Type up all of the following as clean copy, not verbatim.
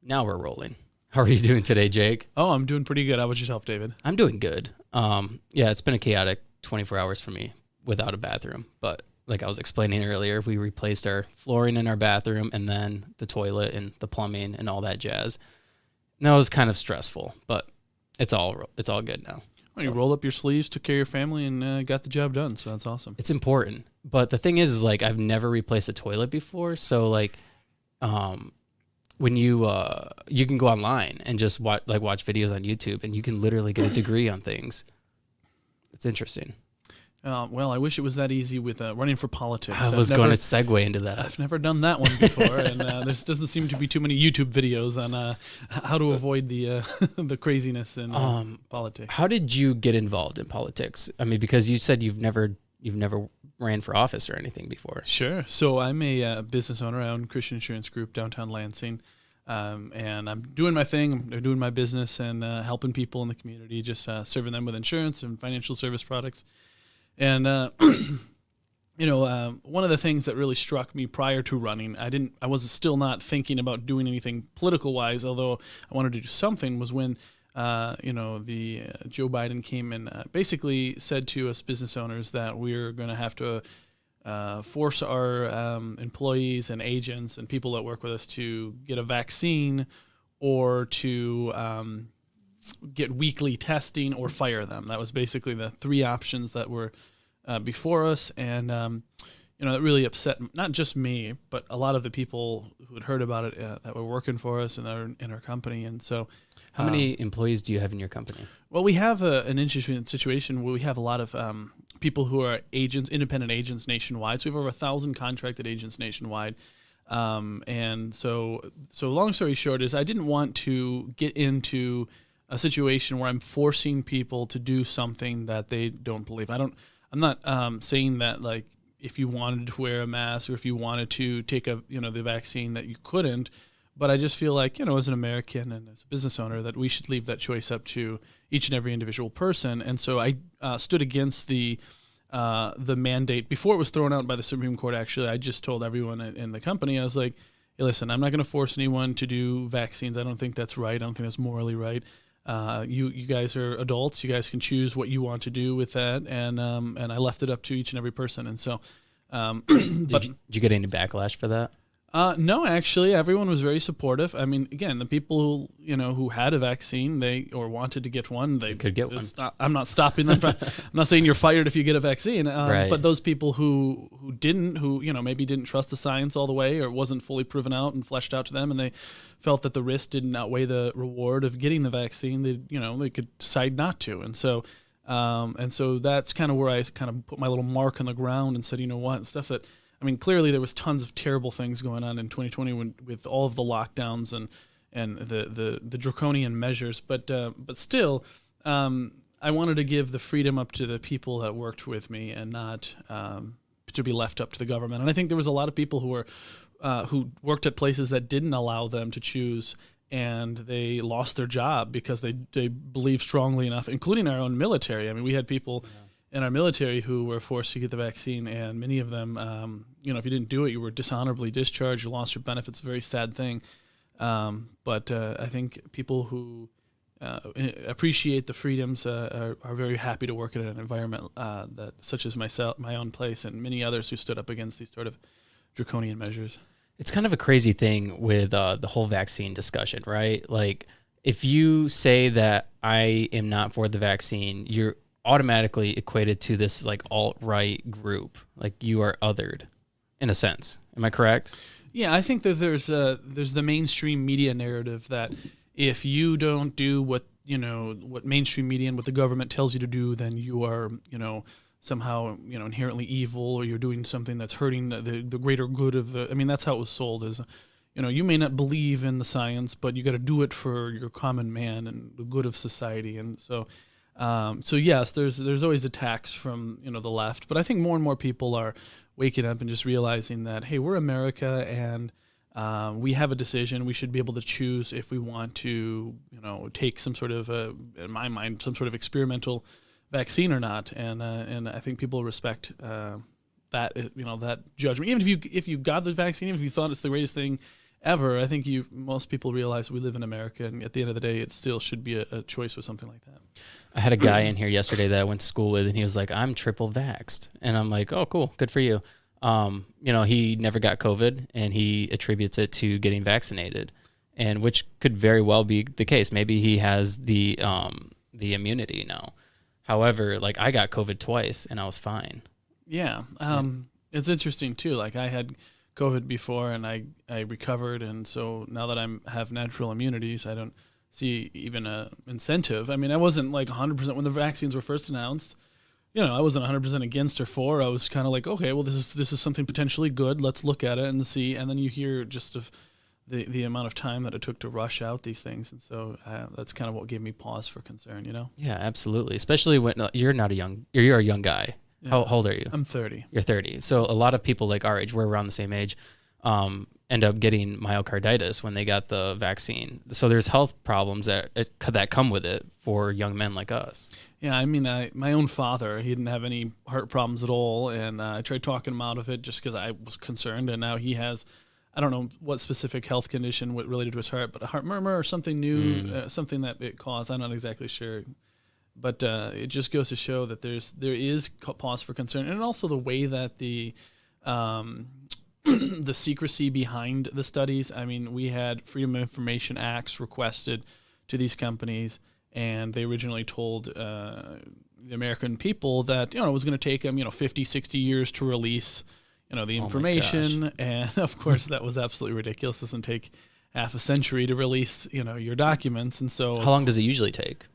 Now we're rolling. How are you doing today, Jake? Oh, I'm doing pretty good. How about yourself, David? I'm doing good. Yeah, it's been a chaotic 24 hours for me without a bathroom. But like I was explaining earlier, we replaced our flooring in our bathroom and then the toilet and the plumbing and all that jazz. And that was kind of stressful, but it's all good now. Well, you rolled up your sleeves, took care of your family, and got the job done. So that's awesome. It's important. But the thing is like I've never replaced a toilet before, so like when you can go online and just watch videos on YouTube, and you can literally get a degree on things. It's interesting. Well, I wish it was that easy with running for politics. I was going to segue into that. I've never done that one before, and there doesn't seem to be too many YouTube videos on how to avoid the the craziness in politics. How did you get involved in politics? I mean, because you said you've never ran for office or anything before. Sure. So I'm a business owner. I own Christian Insurance Group downtown Lansing. And I'm doing my thing. I'm doing my business and helping people in the community, just serving them with insurance and financial service products. And one of the things that really struck me prior to running, I was still not thinking about doing anything political wise, although I wanted to do something, was when the Joe Biden came and basically said to us business owners that we're going to have to force our employees and agents and people that work with us to get a vaccine or to get weekly testing or fire them. That was basically the three options that were before us. And, it really upset not just me, but a lot of the people who had heard about it that were working for us in our company. And so how many employees do you have in your company? Well, we have an interesting situation where we have a lot of people who are agents, independent agents nationwide. So we have over 1,000 contracted agents nationwide. And so long story short is I didn't want to get into a situation where I'm forcing people to do something that they don't believe. I'm not saying that like if you wanted to wear a mask or if you wanted to take the vaccine that you couldn't. But I just feel like, as an American and as a business owner, that we should leave that choice up to each and every individual person. And so I stood against the mandate before it was thrown out by the Supreme Court. Actually, I just told everyone in the company, I was like, hey, listen, I'm not going to force anyone to do vaccines. I don't think that's right. I don't think that's morally right. You guys are adults. You guys can choose what you want to do with that. And I left it up to each and every person. And so, did you get any backlash for that? No, actually, everyone was very supportive. I mean, again, the people who had a vaccine, or wanted to get one, they could get one. I'm not stopping them. I'm not saying you're fired if you get a vaccine. Right. But those people who didn't, who maybe didn't trust the science all the way, or it wasn't fully proven out and fleshed out to them, and they felt that the risk didn't outweigh the reward of getting the vaccine, they could decide not to. And so that's kind of where I kind of put my little mark on the ground and said, you know what, stuff that. I mean, clearly there was tons of terrible things going on in 2020 with all of the lockdowns and the draconian measures. But still, I wanted to give the freedom up to the people that worked with me and not to be left up to the government. And I think there was a lot of people who worked at places that didn't allow them to choose, and they lost their job because they believed strongly enough, including our own military. I mean, we had people. Yeah. In our military who were forced to get the vaccine, and many of them, if you didn't do it, you were dishonorably discharged, you lost your benefits, a very sad thing. But I think people who appreciate the freedoms are very happy to work in an environment that, such as myself, my own place, and many others who stood up against these sort of draconian measures. It's kind of a crazy thing with the whole vaccine discussion, right? Like, if you say that I am not for the vaccine, you're automatically equated to this like alt-right group, like you are othered in a sense. Am I correct? Yeah, I think that there's the mainstream media narrative that if you don't do what mainstream media and what the government tells you to do, then you are somehow inherently evil, or you're doing something that's hurting the greater good of the. I mean, that's how it was sold. As you may not believe in the science, but you got to do it for your common man and the good of society. And so yes, there's always attacks from the left, but I think more and more people are waking up and just realizing that, hey, we're America, and we have a decision. We should be able to choose if we want to take some sort of in my mind, some sort of experimental vaccine or not. And I think people respect that judgment. Even if you got the vaccine, even if you thought it's the greatest thing ever. I think most people realize we live in America, and at the end of the day, it still should be a choice with something like that. I had a guy in here yesterday that I went to school with, and he was like, I'm triple vaxxed. And I'm like, oh, cool. Good for you. He never got COVID, and he attributes it to getting vaccinated, and which could very well be the case. Maybe he has the immunity now. However, like, I got COVID twice, and I was fine. Yeah. It's interesting, too. Like, I had COVID before, and I recovered, and so now that I have natural immunities, I don't see even a incentive. I mean, I wasn't like 100% when the vaccines were first announced. I wasn't 100% against or for. I was kind of like, okay, well, this is something potentially good. Let's look at it and see. And then you hear just of the amount of time that it took to rush out these things, and so that's kind of what gave me pause for concern. Yeah, absolutely. Especially when you're a young guy. Yeah. How old are you? I'm 30. You're 30. So a lot of people like our age, we're around the same age, end up getting myocarditis when they got the vaccine. So there's health problems that come with it for young men like us. Yeah, I mean, my own father, he didn't have any heart problems at all, and I tried talking him out of it just because I was concerned, and now he has, I don't know what specific health condition related to his heart, but a heart murmur or something new, something that it caused. I'm not exactly sure. But it just goes to show that there is cause for concern, and also the way that the the secrecy behind the studies. I mean, we had Freedom of Information Acts requested to these companies, and they originally told the American people that it was going to take them 50, 60 years to release the information, and of course that was absolutely ridiculous. It doesn't take half a century to release your documents, and so how long does it usually take?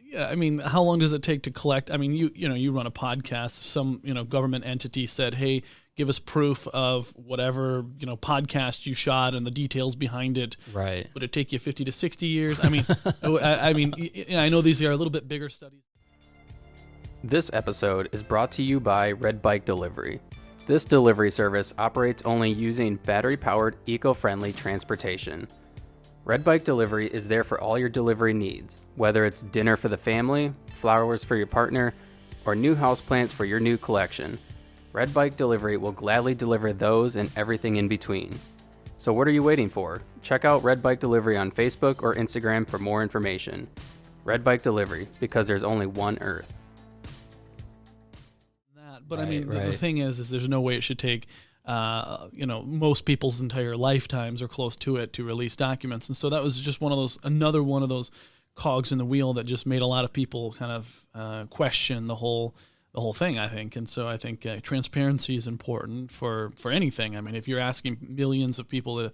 Yeah, I mean, how long does it take to collect? I mean, you run a podcast. Some government entity said, "Hey, give us proof of whatever podcast you shot and the details behind it." Right. Would it take you 50 to 60 years? I mean, I know these are a little bit bigger studies. This episode is brought to you by Red Bike Delivery. This delivery service operates only using battery-powered, eco-friendly transportation. Red Bike Delivery is there for all your delivery needs, whether it's dinner for the family, flowers for your partner, or new houseplants for your new collection. Red Bike Delivery will gladly deliver those and everything in between. So what are you waiting for? Check out Red Bike Delivery on Facebook or Instagram for more information. Red Bike Delivery, because there's only one Earth. But right, I mean, the thing is there's no way it should take most people's entire lifetimes or close to it to release documents. And so that was just another one of those cogs in the wheel that just made a lot of people kind of question the whole thing, I think. And so I think transparency is important for anything. I mean, if you're asking millions of people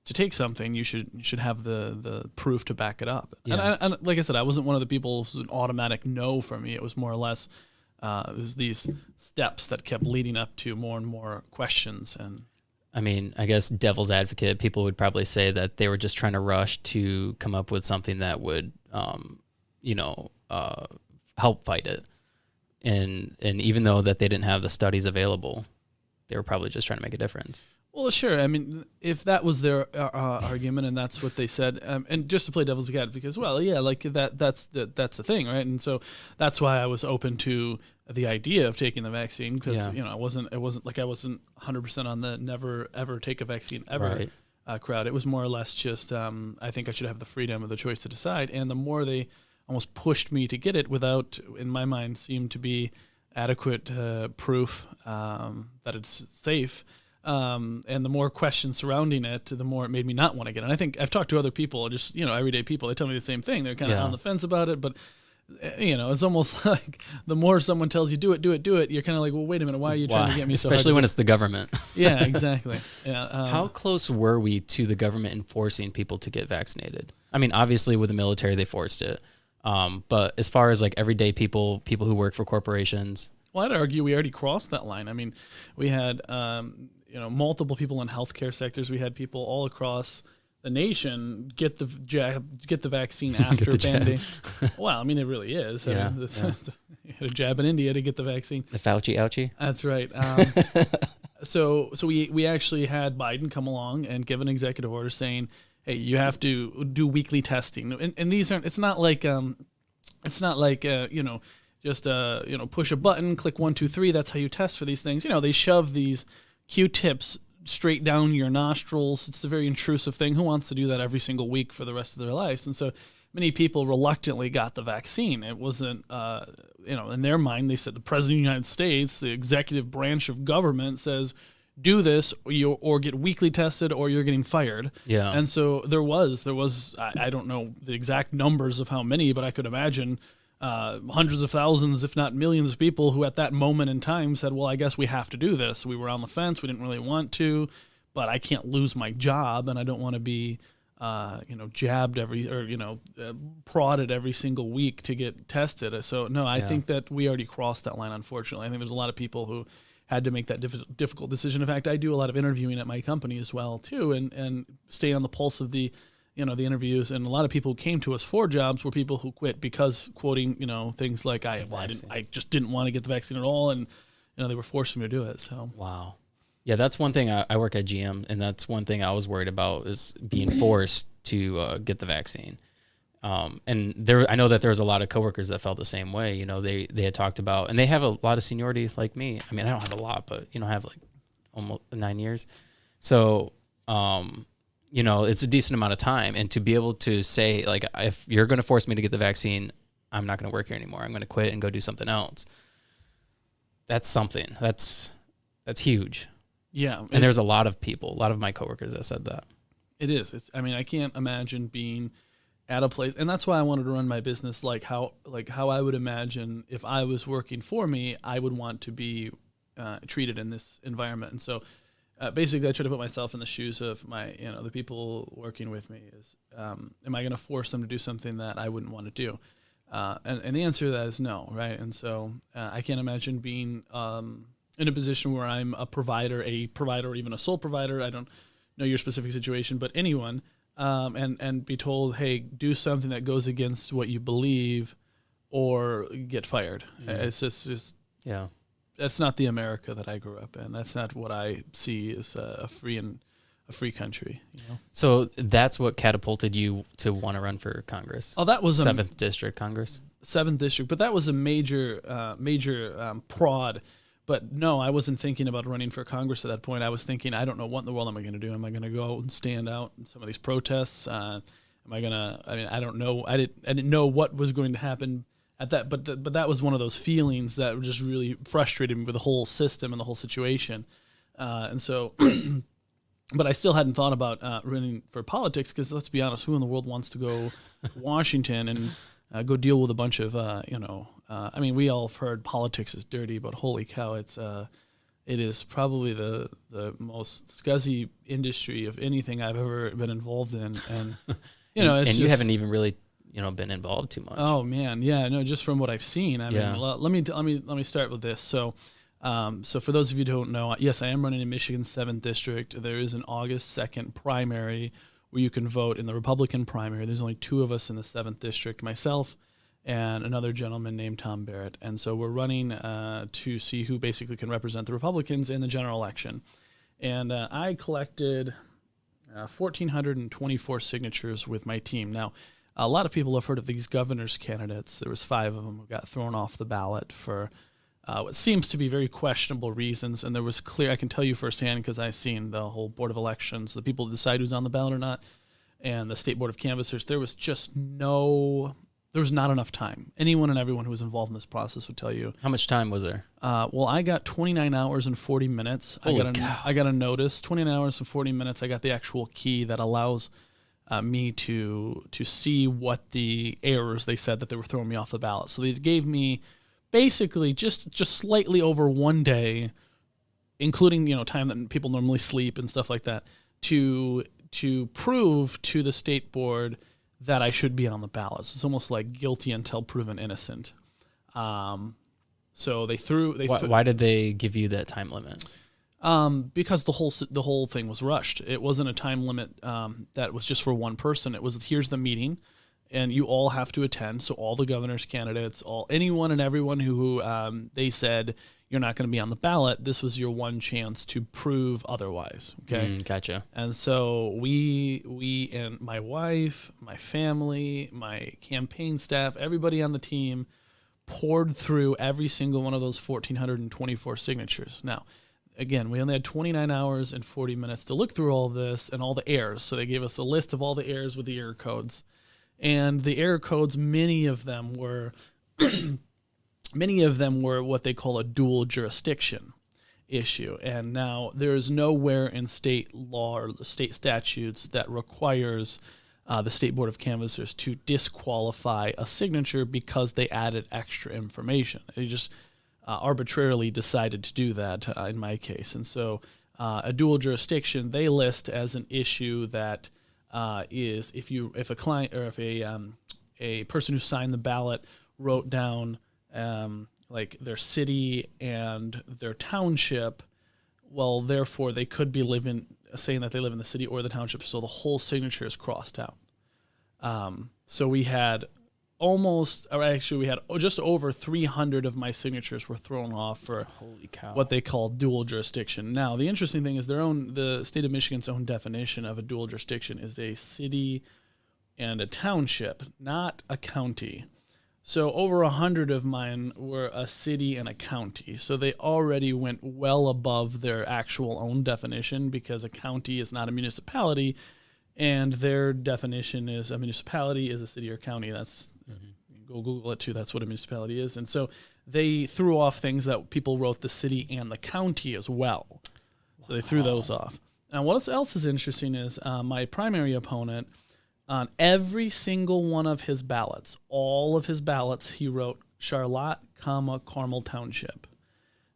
to take something, you should have the proof to back it up. Yeah. And like I said, I wasn't one of the people who's an automatic no for me. It was more or less it was these steps that kept leading up to more and more questions. And I mean, I guess devil's advocate, people would probably say that they were just trying to rush to come up with something that would, help fight it. And even though that they didn't have the studies available, they were probably just trying to make a difference. Well, sure. I mean, if that was their argument and that's what they said, and just to play devil's advocate, because like that's the thing, right? And so that's why I was open to the idea of taking the vaccine, because it wasn't like I wasn't 100% on the never ever take a vaccine ever crowd. It was more or less just I think I should have the freedom of the choice to decide. And the more they almost pushed me to get it without, in my mind, seemed to be adequate proof that it's safe. And the more questions surrounding it, the more it made me not want to get it. And I think I've talked to other people, just, everyday people, they tell me the same thing. They're kind of on the fence about it, but it's almost like the more someone tells you do it, you're kind of like, well, wait a minute, why are you trying to get me so hard? Especially when it's the government. Yeah, exactly. Yeah. How close were we to the government enforcing people to get vaccinated? I mean, obviously with the military, they forced it. But as far as like everyday people who work for corporations. Well, I'd argue we already crossed that line. I mean, we had, multiple people in healthcare sectors. We had people all across the nation get the vaccine after Band-Aid. Well, I mean, it really is. Yeah, you had a jab in India to get the vaccine. The Fauci ouchie. That's right. So we actually had Biden come along and give an executive order saying, hey, you have to do weekly testing. And these aren't. It's not like just push a button, click 1, 2, 3. That's how you test for these things. They shove these Q-tips straight down your nostrils. It's a very intrusive thing. Who wants to do that every single week for the rest of their lives? And so many people reluctantly got the vaccine. It wasn't, in their mind, they said the President of the United States, the executive branch of government, says, do this or get weekly tested or you're getting fired. Yeah. And so there was, I don't know the exact numbers of how many, but I could imagine hundreds of thousands, if not millions of people who at that moment in time said, well, I guess we have to do this. We were on the fence. We didn't really want to, but I can't lose my job and I don't want to be, jabbed prodded every single week to get tested. So no, I think that we already crossed that line. Unfortunately, I think there's a lot of people who had to make that difficult decision. In fact, I do a lot of interviewing at my company as well too, and stay on the pulse of the the interviews. And a lot of people who came to us for jobs were people who quit because quoting things like I just didn't want to get the vaccine at all, and they were forcing me to do it. So wow. Yeah, that's one thing. I work at GM, and that's one thing I was worried about is being forced to get the vaccine. And I know that there was a lot of coworkers that felt the same way. They had talked about, and they have a lot of seniority like me. I mean, I don't have a lot, but I have like almost 9 years. So, it's a decent amount of time. And to be able to say, like, if you're going to force me to get the vaccine, I'm not going to work here anymore. I'm going to quit and go do something else. That's something. That's huge. Yeah. And there's a lot of my coworkers that said that. It is. I can't imagine being at a place, and that's why I wanted to run my business like how I would imagine if I was working for me, I would want to be treated in this environment. And so basically I try to put myself in the shoes of my, the people working with me is, am I going to force them to do something that I wouldn't want to do? And the answer to that is no, right? And so I can't imagine being in a position where I'm a provider, or even a sole provider. I don't know your specific situation, but anyone, and be told, hey, do something that goes against what you believe or get fired. It's just yeah. That's not the America that I grew up in. That's not what I see as a free country. So that's what catapulted you to want to run for Congress. Oh, that was 7th District Congress. 7th District, but that was a major prod. But no, I wasn't thinking about running for Congress at that point. I was thinking, I don't know what in the world am I going to do. Am I going to go and stand out in some of these protests? Am I going to? I mean, I don't know. I didn't know what was going to happen at that. But that was one of those feelings that just really frustrated me with the whole system and the whole situation. And so, but I still hadn't thought about running for politics because let's be honest, who in the world wants to go to Washington and go deal with a bunch of I mean, we all have heard politics is dirty, but holy cow, it is probably the most scuzzy industry of anything I've ever been involved in, and you haven't even really been involved too much. Oh man, yeah, no, just from what I've seen. I Yeah. mean, let me start with this. So for those of you who don't know, yes, I am running in Michigan's 7th District. There is an August 2nd primary where you can vote in the Republican primary. There's only 2 of us in the 7th District, myself and another gentleman named Tom Barrett. And so we're running to see who basically can represent the Republicans in the general election. And I collected 1,424 signatures with my team. Now, a lot of people have heard of these governor's candidates. There was 5 of them who got thrown off the ballot for what seems to be very questionable reasons. And there was I can tell you firsthand because I've seen the whole Board of Elections, the people who decide who's on the ballot or not, and the State Board of Canvassers, there was not enough time. Anyone and everyone who was involved in this process would tell you. How much time was there? Well, I got 29 hours and 40 minutes. Holy cow. I got a notice, 29 hours and 40 minutes. I got the actual key that allows me to see what the errors they said that they were throwing me off the ballot. So they gave me basically just slightly over 1 day, including time that people normally sleep and stuff like that, to prove to the state board that I should be on the ballot. So it's almost like guilty until proven innocent. So Why did they give you that time limit? Because the whole thing was rushed. It wasn't a time limit that was just for one person. It was, here's the meeting, and you all have to attend. So all the governor's candidates, anyone and everyone who they said you're not going to be on the ballot, this was your one chance to prove otherwise. Okay, gotcha. And so we and my wife, my family, my campaign staff, everybody on the team poured through every single one of those 1,424 signatures. Now, again, we only had 29 hours and 40 minutes to look through all this and all the errors. So they gave us a list of all the errors with the error codes. And the error codes, many of them were what they call a dual jurisdiction issue. And now there is nowhere in state law or the state statutes that requires the State Board of Canvassers to disqualify a signature because they added extra information. They just arbitrarily decided to do that in my case. And so a dual jurisdiction they list as an issue that is if a client or if a person who signed the ballot wrote down like their city and their township, well, therefore they could be saying that they live in the city or the township, so the whole signature is crossed out. So we had just over 300 of my signatures were thrown off for Holy cow. what they call dual jurisdiction. Now, the interesting thing is the state of Michigan's own definition of a dual jurisdiction is a city and a township, not a county. So over 100 of mine were a city and a county. So they already went well above their actual own definition because a county is not a municipality, and their definition is a municipality is a city or county. That's go Google it too. That's what a municipality is. And so they threw off things that people wrote the city and the county as well. So they threw those off. Now, what else is interesting is my primary opponent, on every single one of his ballots, all of his ballots, he wrote Charlotte, Carmel Township.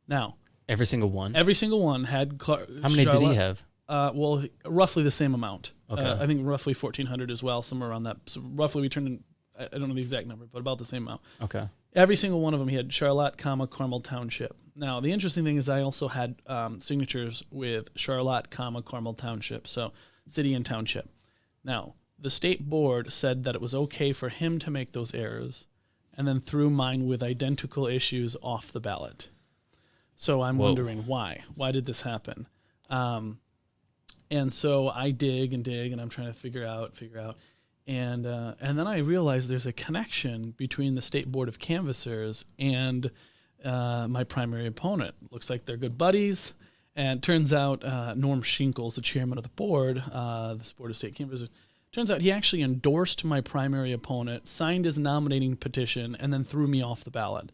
Now, Every single one? every single one had How many did he have? Well, roughly the same amount. Okay. I think roughly 1,400 as well, somewhere around that. So roughly we turned in, I don't know the exact number, but about the same amount. Okay. Every single one of them, he had Charlotte, Carmel Township. Now, the interesting thing is I also had signatures with Charlotte, Carmel Township, so city and township. Now, the state board said that it was okay for him to make those errors and then threw mine with identical issues off the ballot. So I'm wondering why. Why did this happen? And so I dig, and I'm trying to figure out. And then I realized there's a connection between the State Board of Canvassers and my primary opponent. Looks like they're good buddies. And it turns out Norm Shinkles, the chairman of the board, this Board of State Canvassers, turns out he actually endorsed my primary opponent, signed his nominating petition, and then threw me off the ballot.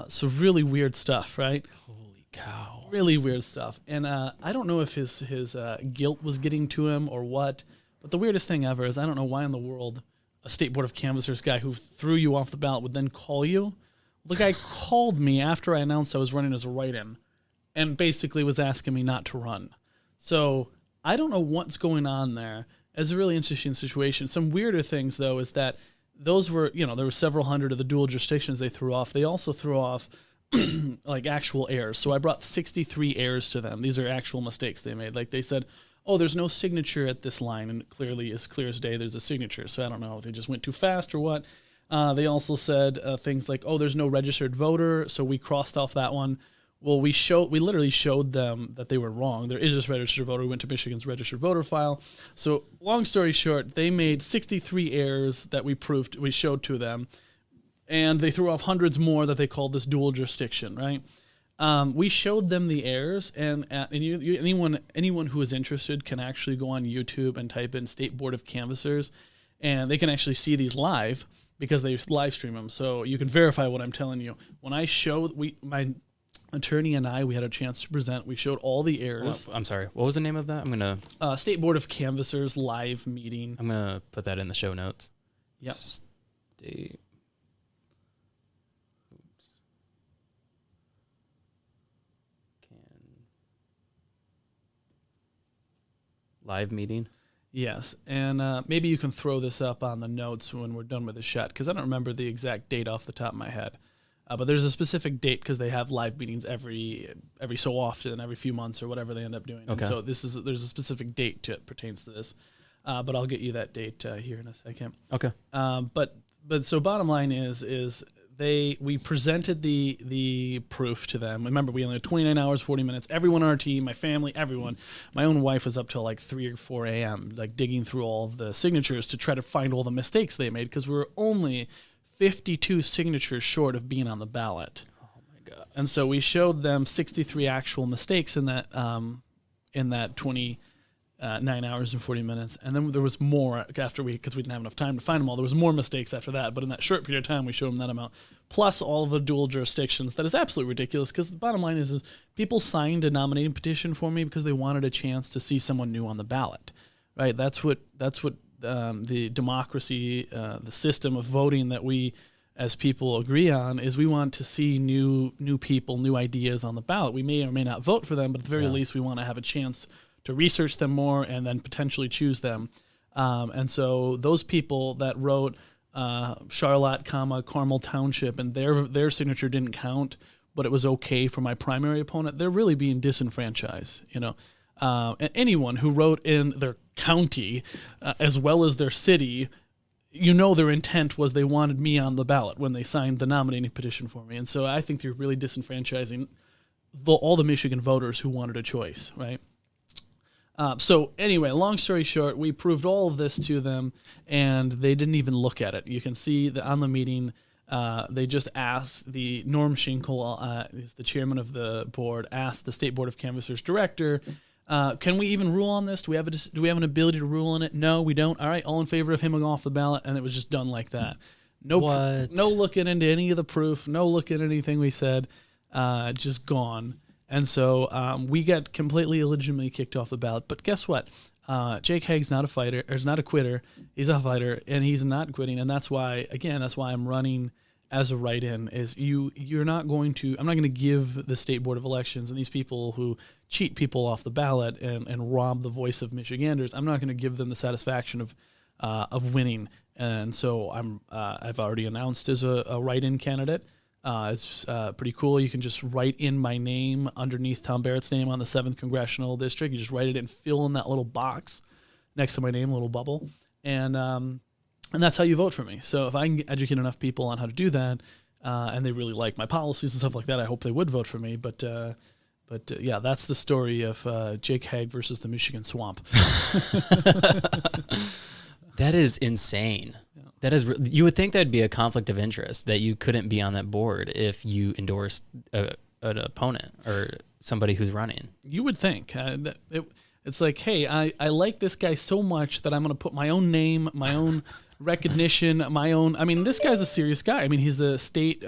So really weird stuff, right? Holy cow. Really weird stuff. And I don't know if his guilt was getting to him or what, but the weirdest thing ever is I don't know why in the world a State Board of Canvassers guy who threw you off the ballot would then call you. The guy called me after I announced I was running as a write-in and basically was asking me not to run. So I don't know what's going on there. It's a really interesting situation. Some weirder things, though, is that those were, there were several hundred of the dual jurisdictions they threw off. They also threw off like actual errors. So I brought 63 errors to them. These are actual mistakes they made. Like they said, oh, there's no signature at this line, and clearly, as clear as day, there's a signature. So I don't know if they just went too fast or what. They also said things like, oh, there's no registered voter, so we crossed off that one. Well, we literally showed them that they were wrong. There is this registered voter. We went to Michigan's registered voter file. So long story short, they made 63 errors that we showed to them, and they threw off hundreds more that they called this dual jurisdiction, right? We showed them the errors, and anyone who is interested can actually go on YouTube and type in State Board of Canvassers, and they can actually see these live because they live stream them. So you can verify what I'm telling you. When I showed, my attorney and we had a chance to present. We showed all the errors. Well, I'm sorry. What was the name of that? I'm going to... State Board of Canvassers live meeting. I'm going to put that in the show notes. Yep. State... Live meeting? Yes, and maybe you can throw this up on the notes when we're done with the shot, because I don't remember the exact date off the top of my head. But there's a specific date because they have live meetings every so often, every few months or whatever they end up doing. Okay. And so there's a specific date to it pertains to this, but I'll get you that date here in a second. Okay. But so bottom line is we presented the proof to them. Remember, we only had 29 hours, 40 minutes. Everyone on our team, my family, everyone. My own wife was up till like 3 or 4 a.m. like digging through all of the signatures to try to find all the mistakes they made because we were only 52 signatures short of being on the ballot. Oh my And so we showed them 63 actual mistakes in that 9 hours and 40 minutes. And then there was more after because we didn't have enough time to find them all. There was more mistakes after that. But in that short period of time, we showed them that amount, plus all of the dual jurisdictions. That is absolutely ridiculous, because the bottom line is people signed a nominating petition for me because they wanted a chance to see someone new on the ballot, right? That's what the democracy, the system of voting that we as people agree on, is we want to see new people, new ideas on the ballot. We may or may not vote for them, but at the very least, we want to have a chance to research them more and then potentially choose them. And so those people that wrote Charlotte, Carmel Township, and their signature didn't count, but it was okay for my primary opponent, they're really being disenfranchised, And anyone who wrote in their county as well as their city, their intent was they wanted me on the ballot when they signed the nominating petition for me. And so I think they're really disenfranchising all the Michigan voters who wanted a choice, right? So anyway, long story short, we proved all of this to them, and they didn't even look at it. You can see that on the meeting, they just asked Norm Schinkel, is the chairman of the board, asked the State Board of Canvassers director, can we even rule on this? Do we have an ability to rule on it? No, we don't. All right, all in favor of him going off the ballot, and it was just done like that. No looking into any of the proof, no looking at anything we said, just gone. And so we got completely illegitimately kicked off the ballot. But guess what? Jake Hagg's not a fighter, or is not a quitter. He's a fighter, and he's not quitting. And that's why I'm running as a write-in. I'm not going to give the State Board of Elections and these people who cheat people off the ballot and rob the voice of Michiganders, I'm not going to give them the satisfaction of winning. And so I've already announced as a write-in candidate. It's pretty cool. You can just write in my name underneath Tom Barrett's name on the 7th Congressional District. You just write it in, fill in that little box next to my name, a little bubble, and that's how you vote for me. So if I can educate enough people on how to do that, and they really like my policies and stuff like that, I hope they would vote for me. But yeah, that's the story of Jake Hagg versus the Michigan Swamp. That is insane. That is, you would think that'd be a conflict of interest, that you couldn't be on that board if you endorsed an opponent or somebody who's running. You would think. It's like, hey, I like this guy so much that I'm going to put my own name, my own recognition, this guy's a serious guy. I mean, he's the state,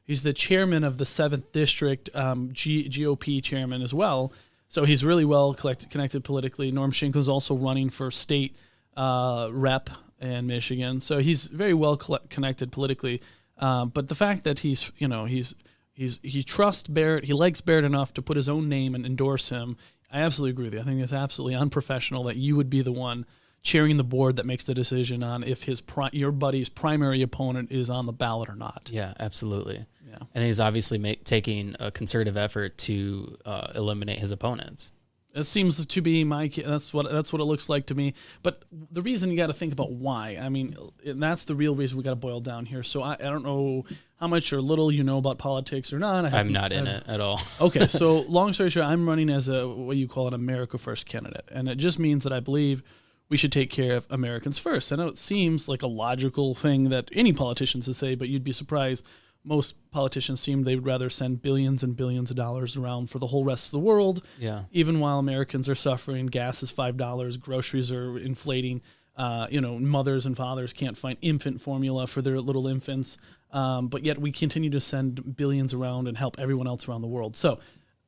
he's the chairman of the 7th District, GOP chairman as well. So he's really well connected politically. Norm Schinkel's also running for state rep in Michigan, so he's very well connected politically. But the fact that he trusts Barrett, he likes Barrett enough to put his own name and endorse him, I absolutely agree with you. I think it's absolutely unprofessional that you would be the one chairing the board that makes the decision on if your buddy's primary opponent is on the ballot or not. Yeah, absolutely. Yeah, and he's obviously taking a concerted effort to eliminate his opponents. It seems to be that's what it looks like to me. But the reason you got to think about why. I mean, and that's the real reason we got to boil down here. So I don't know how much or little you know about politics or not. I'm not in it at all. Okay, so long story short, I'm running as what you call an America First candidate, and it just means that I believe we should take care of Americans first. I know it seems like a logical thing that any politician should say, but you'd be surprised. Most politicians seem they would rather send billions and billions of dollars around for the whole rest of the world. Yeah. Even while Americans are suffering, gas is $5, groceries are inflating. Mothers and fathers can't find infant formula for their little infants. But yet we continue to send billions around and help everyone else around the world. So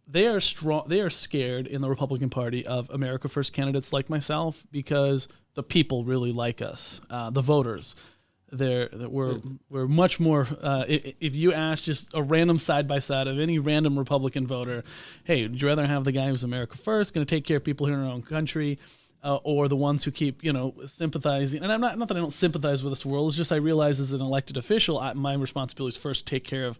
they are strong. They are scared in the Republican Party of America First candidates like myself because the people really like us, the voters. We're much more. If you ask just a random side by side of any random Republican voter, hey, would you rather have the guy who's America First, going to take care of people here in our own country, or the ones who keep sympathizing? And I'm not that I don't sympathize with this world. It's just I realize as an elected official, my responsibility is first to take care of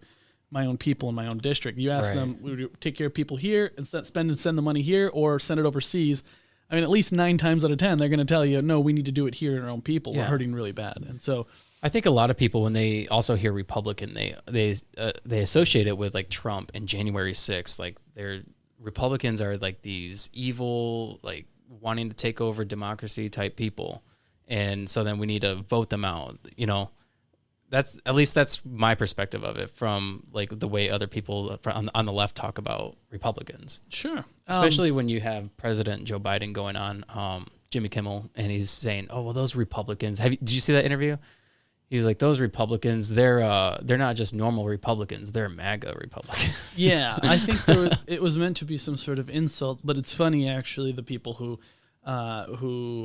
my own people in my own district. You ask them, would you take care of people here and send the money here, or send it overseas? I mean, at least 9 times out of 10, they're going to tell you, no, we need to do it here in our own people. Yeah. We're hurting really bad. And so I think a lot of people, when they also hear Republican, they associate it with like Trump and January 6th. Like Republicans are like these evil, like wanting to take over democracy type people. And so then we need to vote them out. that's at least that's my perspective of it from like the way other people on the left talk about Republicans. Sure. Especially when you have President Joe Biden going on Jimmy Kimmel, and he's saying, "Oh well, those Republicans." Did you see that interview? He was like, "Those Republicans, they're not just normal Republicans; they're MAGA Republicans." Yeah, I think it was meant to be some sort of insult, but it's funny actually. The people who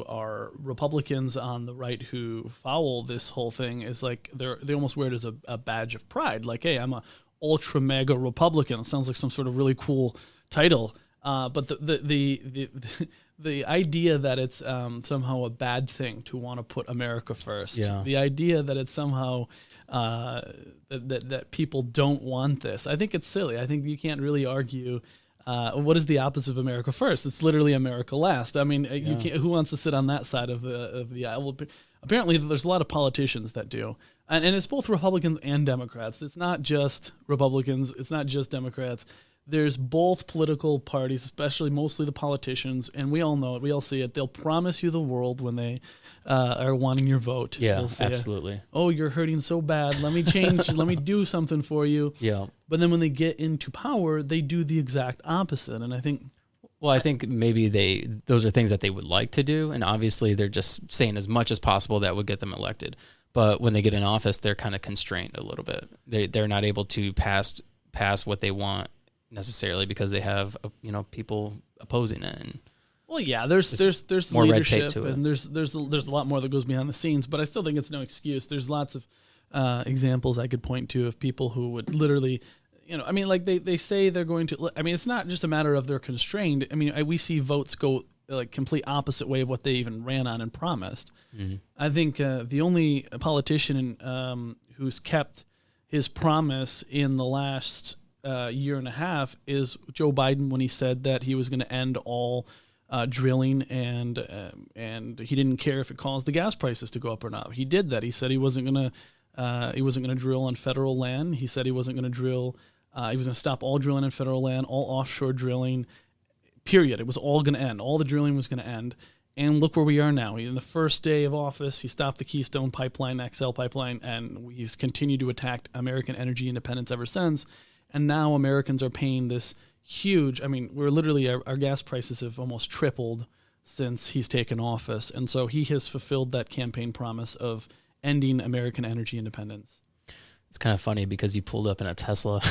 are Republicans on the right who foul this whole thing is like they almost wear it as a badge of pride. Like, hey, I'm a ultra mega Republican. It sounds like some sort of really cool title. But the idea that it's somehow a bad thing to want to put America first, the idea that it's somehow that people don't want this, I think it's silly. I think you can't really argue. What is the opposite of America first? It's literally America last. I mean, you can't, who wants to sit on that side of the aisle? Well, apparently, there's a lot of politicians that do, and it's both Republicans and Democrats. It's not just Republicans. It's not just Democrats. There's both political parties, especially mostly the politicians, and we all know it. We all see it. They'll promise you the world when they are wanting your vote. Yeah, They'll say, absolutely. "Oh, you're hurting so bad. Let me change. Let me do something for you." Yeah. But then when they get into power, they do the exact opposite. And I think, well, I think maybe those are things that they would like to do, and obviously they're just saying as much as possible that would get them elected. But when they get in office, they're kind of constrained a little bit. They're not able to pass what they want necessarily because they have people opposing it. And well, yeah, there's more red leadership tape to it. and there's a lot more that goes behind the scenes, but I still think it's no excuse. There's lots of examples I could point to of people who would literally, I mean, like they say they're going to. I mean, it's not just a matter of they're constrained. I mean, we see votes go like complete opposite way of what they even ran on and promised. Mm-hmm. I think the only politician who's kept his promise in the last year and a half is Joe Biden when he said that he was going to end all drilling and he didn't care if it caused the gas prices to go up or not. He did that. He said he wasn't going to drill on federal land. He said he wasn't going to drill. He was going to stop all drilling on federal land, all offshore drilling. Period. It was all going to end. All the drilling was going to end. And look where we are now. In the first day of office, he stopped the Keystone Pipeline, XL Pipeline, and he's continued to attack American energy independence ever since. And now Americans are paying this huge, I mean, we're literally, our gas prices have almost tripled since he's taken office. And so he has fulfilled that campaign promise of ending American energy independence. It's kind of funny because you pulled up in a Tesla.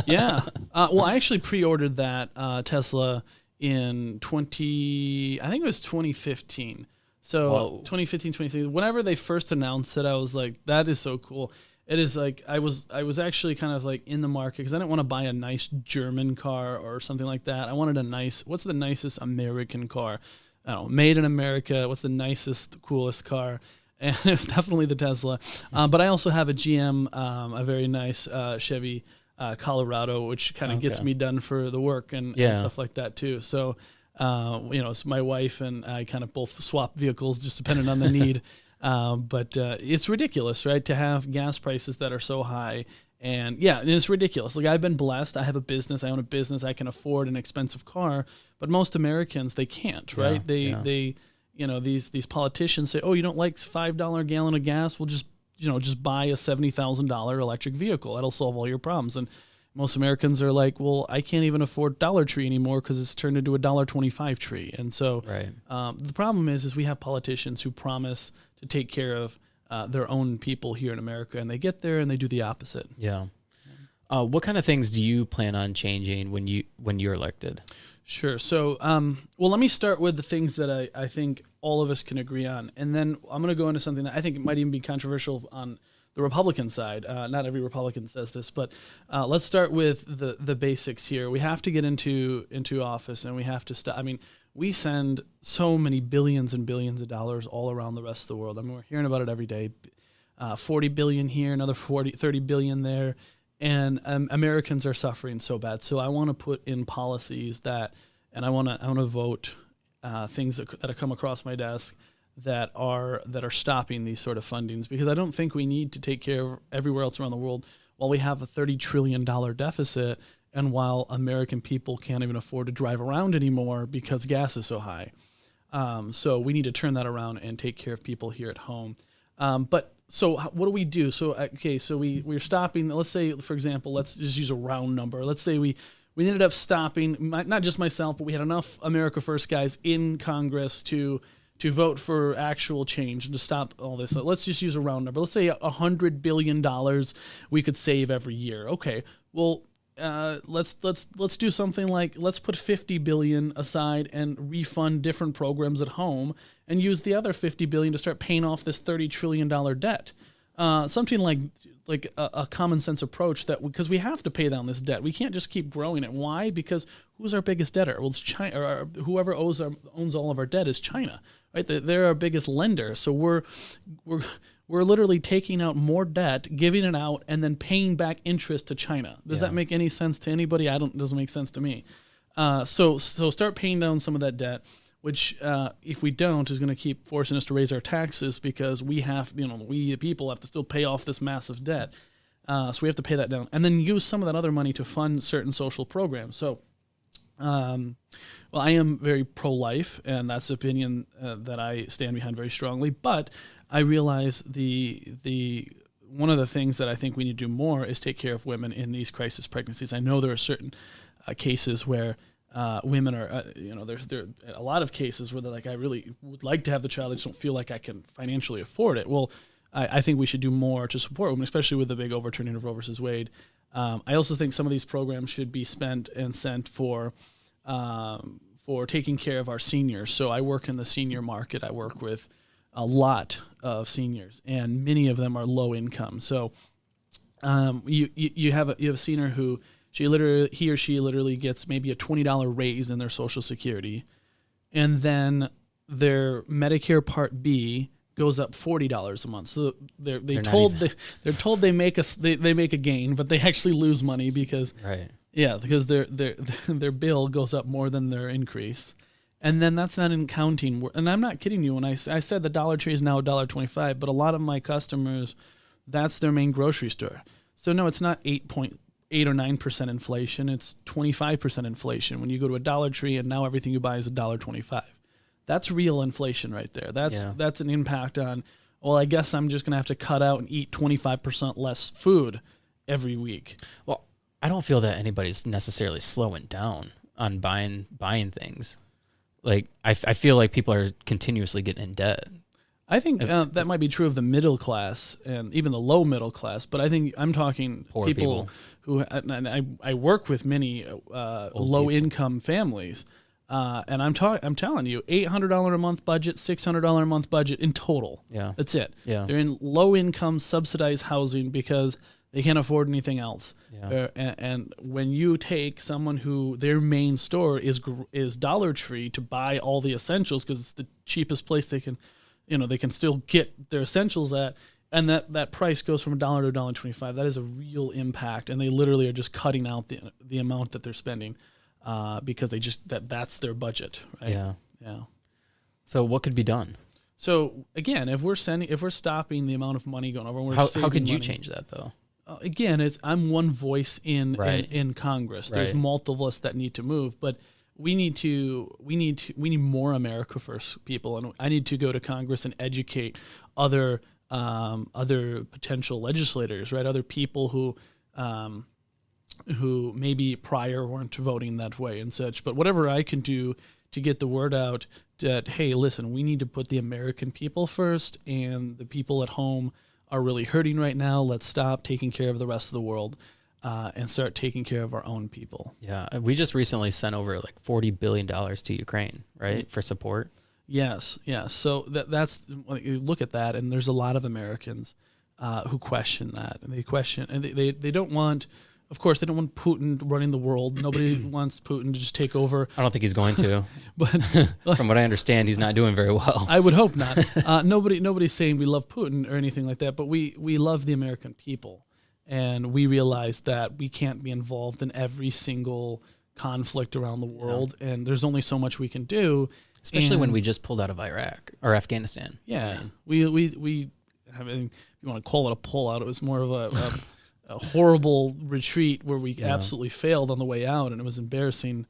Yeah. Well, I actually pre-ordered that Tesla in I think it was 2015. So Whoa. 2015, 2016, whenever they first announced it, I was like, that is so cool. It is like I was actually kind of like in the market because I didn't want to buy a nice German car or something like that. I wanted what's the nicest American car? I don't know, made in America. What's the nicest, coolest car? And it was definitely the Tesla. But I also have a GM, a very nice Chevy Colorado, which kind of gets me done for the work and stuff like that too. So, it's my wife and I kind of both swap vehicles just depending on the need. But it's ridiculous, right, to have gas prices that are so high. And it's ridiculous. Like, I've been blessed. I have a business. I own a business. I can afford an expensive car. But most Americans, they can't, right? They these politicians say, oh, you don't like $5 a gallon of gas? Well, just buy a $70,000 electric vehicle. That'll solve all your problems. And most Americans are like, well, I can't even afford Dollar Tree anymore because it's turned into a $1.25 tree. And so the problem is we have politicians who promise to take care of their own people here in America, and they get there and they do the opposite. Yeah. What kind of things do you plan on changing when you're elected? Sure. So, let me start with the things that I think all of us can agree on, and then I'm going to go into something that I think might even be controversial on the Republican side. Not every Republican says this, but let's start with the basics here. We have to get into office, and we have to stop. I mean, we send so many billions and billions of dollars all around the rest of the world. I mean, we're hearing about it every day. 40 billion here, another 30 billion there. And Americans are suffering so bad. So I want to put in policies and I want to vote things that come across my desk that are stopping these sort of fundings, because I don't think we need to take care of everywhere else around the world while we have a $30 trillion deficit and while American people can't even afford to drive around anymore because gas is so high. So we need to turn that around and take care of people here at home. But So what do we do? So okay, so we're stopping. Let's say, for example, let's just use a round number. Let's say we ended up stopping, not just myself, but we had enough America First guys in Congress to vote for actual change and to stop all this. So let's just use a round number. Let's say $100 billion we could save every year. Okay, well, let's do something like, let's put $50 billion aside and refund different programs at home, and use the other $50 billion to start paying off this $30 trillion debt. Something like a common sense approach, that because we have to pay down this debt, we can't just keep growing it. Why? Because who's our biggest debtor? Well, it's China. Or whoever owns all of our debt is China, right? They're our biggest lender. So we're literally taking out more debt, giving it out, and then paying back interest to China. Does that make any sense to anybody? It doesn't make sense to me. So start paying down some of that debt, which if we don't, is going to keep forcing us to raise our taxes, because we the people have to still pay off this massive debt. So we have to pay that down, and then use some of that other money to fund certain social programs. So, well, I am very pro-life, and that's the opinion that I stand behind very strongly. But I realize the one of the things that I think we need to do more is take care of women in these crisis pregnancies. I know there are certain cases where women are, there's a lot of cases where they're like, I really would like to have the child, I just don't feel like I can financially afford it. Well, I think we should do more to support women, especially with the big overturning of Roe versus Wade. I also think some of these programs should be spent and sent for taking care of our seniors. So I work in the senior market. I work with a lot of seniors, and many of them are low income. So you have a senior who he or she literally gets maybe a $20 raise in their Social Security, and then their Medicare Part B goes up $40 a month. So they're told they make a gain, but they actually lose money because their bill goes up more than their increase. And then that's not in counting. And I'm not kidding you when I said the Dollar Tree is now $1.25, but a lot of my customers, that's their main grocery store. So no, it's not 8 or 9% inflation. It's 25% inflation when you go to a Dollar Tree and now everything you buy is $1.25. That's real inflation right there. That's an impact on, well, I guess I'm just going to have to cut out and eat 25% less food every week. Well, I don't feel that anybody's necessarily slowing down on buying things. Like, I feel like people are continuously getting in debt. I think that might be true of the middle class and even the low middle class, but I think I'm talking poor people who, and I work with many low income families, and I'm telling you, $800 a month budget, $600 a month budget in total. Yeah, that's it. Yeah, they're in low income subsidized housing because they can't afford anything else. Yeah. And when you take someone who their main store is Dollar Tree to buy all the essentials because it's the cheapest place they can. They can still get their essentials at, and that price goes from $1 to $1.25. That is a real impact, and they literally are just cutting out the amount that they're spending because they just that's their budget, right? Yeah. So what could be done? So again, if we're stopping the amount of money going over, how could you change that though? Again, I'm one voice in Congress. There's multiple of us that need to move, but we need more America First people, and I need to go to Congress and educate other potential legislators, right? Other people who maybe prior weren't voting that way and such. But whatever I can do to get the word out that, hey, listen, we need to put the American people first, and the people at home are really hurting right now. Let's stop taking care of the rest of the world. And start taking care of our own people. Yeah, we just recently sent over like $40 billion to Ukraine, right, for support. Yes. So that's you look at that, and there's a lot of Americans who question that, and they don't want. Of course, they don't want Putin running the world. Nobody wants Putin to just take over. I don't think he's going to. But from what I understand, he's not doing very well. I would hope not. Nobody's saying we love Putin or anything like that, but we love the American people. And we realize that we can't be involved in every single conflict around the world, and there's only so much we can do. Especially when we just pulled out of Iraq or Afghanistan. Yeah, we I mean, you want to call it a pullout? It was more of a horrible retreat where we absolutely failed on the way out, and it was embarrassing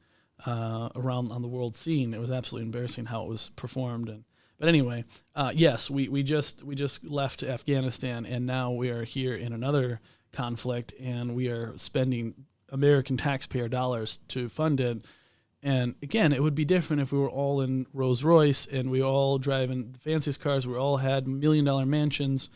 around on the world scene. It was absolutely embarrassing how it was performed, But anyway, yes, we just left Afghanistan, and now we are here in another conflict, and we are spending American taxpayer dollars to fund it. And again, it would be different if we were all in Rolls Royce and we were all driving the fanciest cars. We all had $1 million mansions,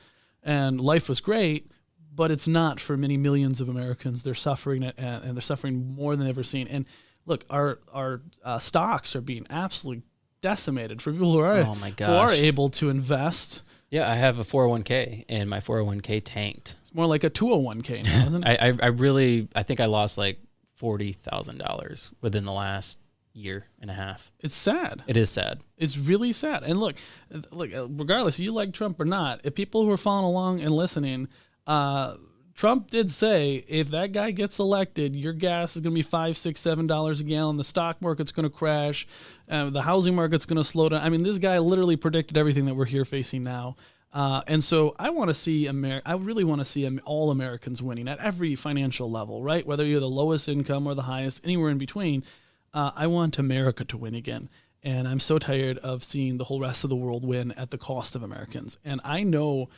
and life was great. But it's not for many millions of Americans. They're suffering it, and they're suffering more than they've ever seen. And look, our stocks are being absolutely decimated for people who are able to invest. Yeah, I have a 401k, and my 401k tanked. It's more like a 201k now, isn't it? I think I lost like $40,000 within the last year and a half. It's sad. It is sad. It's really sad. And look, regardless, you like Trump or not, if people who are following along and listening. Trump did say if that guy gets elected, your gas is going to be $5, $6, $7 a gallon. The stock market's going to crash. The housing market's going to slow down. I mean, this guy literally predicted everything that we're here facing now. And so I want to see I really want to see all Americans winning at every financial level, right? Whether you're the lowest income or the highest, anywhere in between. I want America to win again. And I'm so tired of seeing the whole rest of the world win at the cost of Americans. And I know,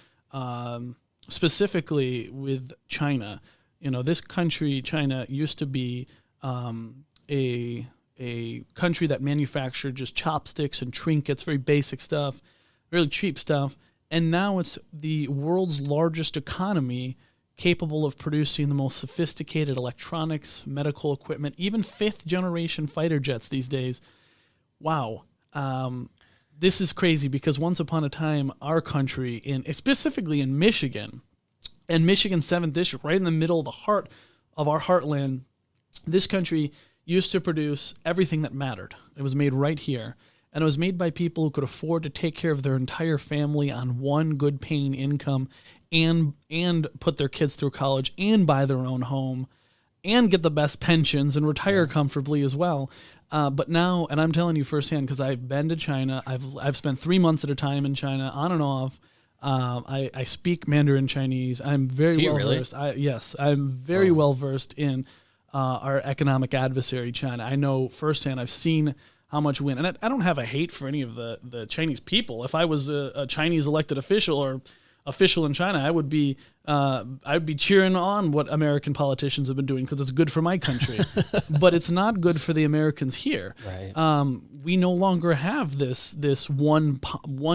specifically with China, this country, China, used to be a country that manufactured just chopsticks and trinkets, very basic stuff, really cheap stuff. And now it's the world's largest economy, capable of producing the most sophisticated electronics, medical equipment, even fifth-generation fighter jets these days. Wow. This is crazy because once upon a time, our country, specifically in Michigan, and Michigan's 7th District, right in the middle of the heart of our heartland, this country used to produce everything that mattered. It was made right here. And it was made by people who could afford to take care of their entire family on one good paying income and put their kids through college and buy their own home and get the best pensions and retire comfortably as well. But now, and I'm telling you firsthand, because I've been to China, I've spent 3 months at a time in China, on and off. I speak Mandarin Chinese. I'm very well versed. Yes, I'm very well versed in our economic adversary, China. I know firsthand. I've seen how much win, and I don't have a hate for any of the Chinese people. If I was a Chinese elected official or official in China, I would be cheering on what American politicians have been doing because it's good for my country. But it's not good for the Americans here. Right. We no longer have this one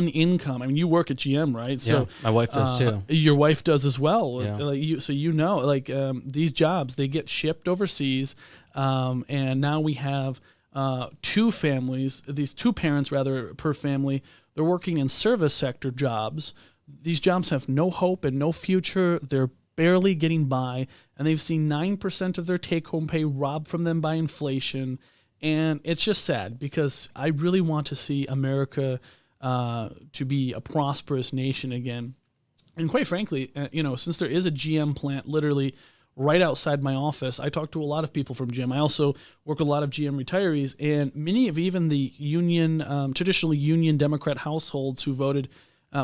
income. I mean, you work at GM, right? So my wife does too. Your wife does as well. Yeah. These jobs, they get shipped overseas, and now we have two families, these two parents rather per family. They're working in service sector jobs. These jobs have no hope and no future. They're barely getting by, and they've seen 9% of their take-home pay robbed from them by inflation. And it's just sad because I really want to see America to be a prosperous nation again. And quite frankly, since there is a GM plant literally right outside my office, I talk to a lot of people from GM. I also work with a lot of GM retirees, and many of even the traditionally union Democrat households who voted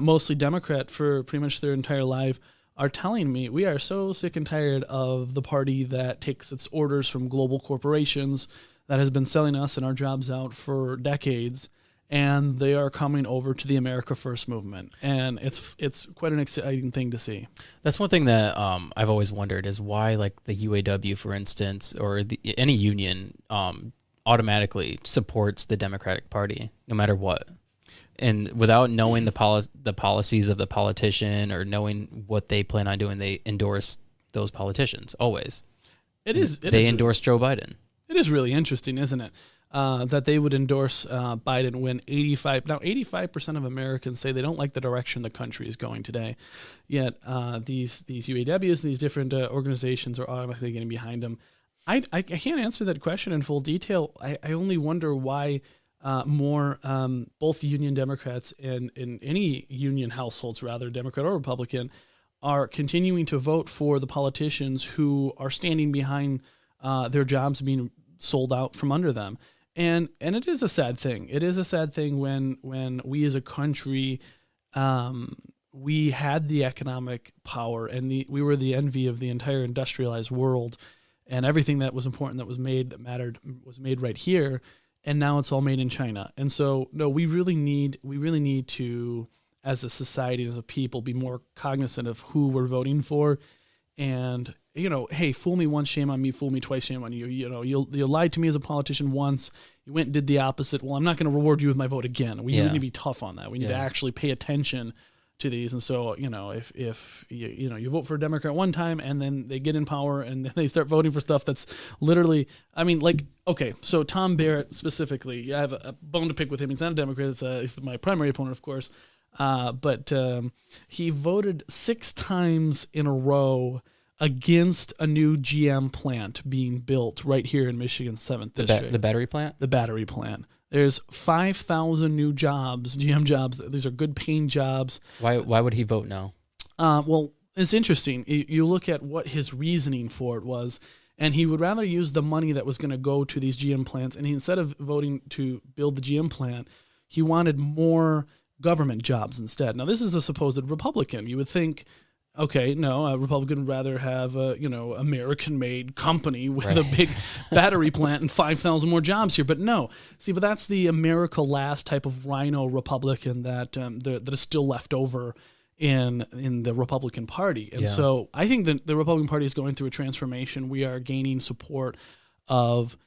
mostly Democrat for pretty much their entire life are telling me we are so sick and tired of the party that takes its orders from global corporations that has been selling us and our jobs out for decades, and they are coming over to the America First movement, and it's quite an exciting thing to see. That's one thing that I've always wondered is why, like the UAW, for instance, or any union automatically supports the Democratic Party no matter what. And without knowing the policies of the politician or knowing what they plan on doing, they endorse those politicians always. They endorse Joe Biden. It is really interesting, isn't it? That they would endorse Biden when 85% of Americans say they don't like the direction the country is going today. Yet these UAWs, these different organizations are automatically getting behind them. I can't answer that question in full detail. I only wonder why more both union Democrats and in any union households, rather Democrat or Republican, are continuing to vote for the politicians who are standing behind their jobs being sold out from under them. And it is a sad thing. It is a sad thing when we as a country, we had the economic power and we were the envy of the entire industrialized world, and everything that was important, that was made, that mattered, was made right here. and now it's all made in China. And so, no, we really need to, as a society, as a people, be more cognizant of who we're voting for. And, hey, fool me once, shame on me. Fool me twice, shame on you. You lied to me as a politician once. You went and did the opposite. Well, I'm not going to reward you with my vote again. We need to be tough on that. We need to actually pay attention to these. And so, if you vote for a Democrat one time and then they get in power and then they start voting for stuff that's literally, okay, so Tom Barrett specifically, I have a bone to pick with him. He's not a Democrat. He's my primary opponent, of course. But he voted 6 times in a row against a new GM plant being built right here in Michigan's 7th District. The battery plant? The battery plant. There's 5,000 new jobs, GM jobs. These are good paying jobs. Why would he vote no? Well, it's interesting. You look at what his reasoning for it was, and he would rather use the money that was going to go to these GM plants, and instead of voting to build the GM plant, he wanted more government jobs instead. Now, this is a supposed Republican. You would think, okay, no, a Republican would rather have a American-made company with a big battery plant and 5,000 more jobs here. But no, but that's the America Last type of rhino Republican that is still left over in the Republican Party. And so I think that the Republican Party is going through a transformation. We are gaining support of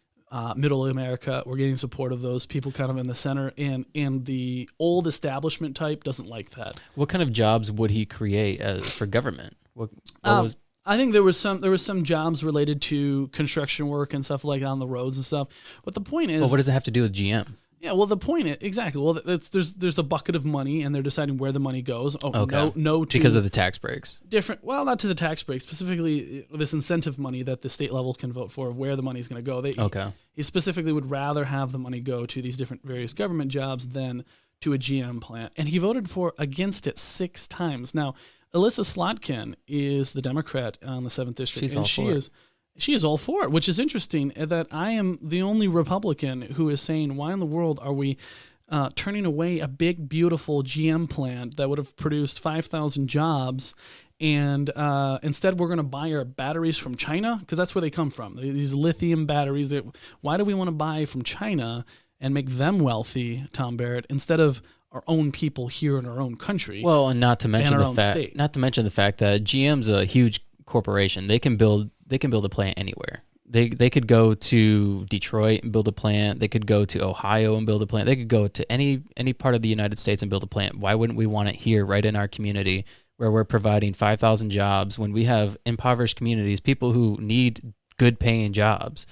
middle America. We're getting support of those people kind of in the center, and the old establishment type doesn't like that. What kind of jobs would he create for government? What was? I think there was some jobs related to construction work and stuff like on the roads and stuff. But the point is, Well, what does it have to do with GM? Yeah, well, the point is exactly. Well, there's a bucket of money, and they're deciding where the money goes. Oh, okay. no, because of the tax breaks. Different. Well, not to the tax breaks, specifically this incentive money that the state level can vote for of where the money is going to go. He specifically would rather have the money go to these different various government jobs than to a GM plant, and he voted against it 6 times. Now, Alyssa Slotkin is the Democrat on the 7th District, She is all for it, which is interesting that I am the only Republican who is saying, why in the world are we turning away a big, beautiful GM plant that would have produced 5,000 jobs, and instead we're going to buy our batteries from China? Because that's where they come from, these lithium batteries. Why do we want to buy from China and make them wealthy, Tom Barrett, instead of our own people here in our own country? Well, and not to mention the fact that GM's a huge corporation. They can build a plant anywhere. They could go to Detroit and build a plant. They could go to Ohio and build a plant. They could go to any part of the United States and build a plant. Why wouldn't we want it here, right in our community, where we're providing 5,000 jobs when we have impoverished communities, people who need good paying jobs?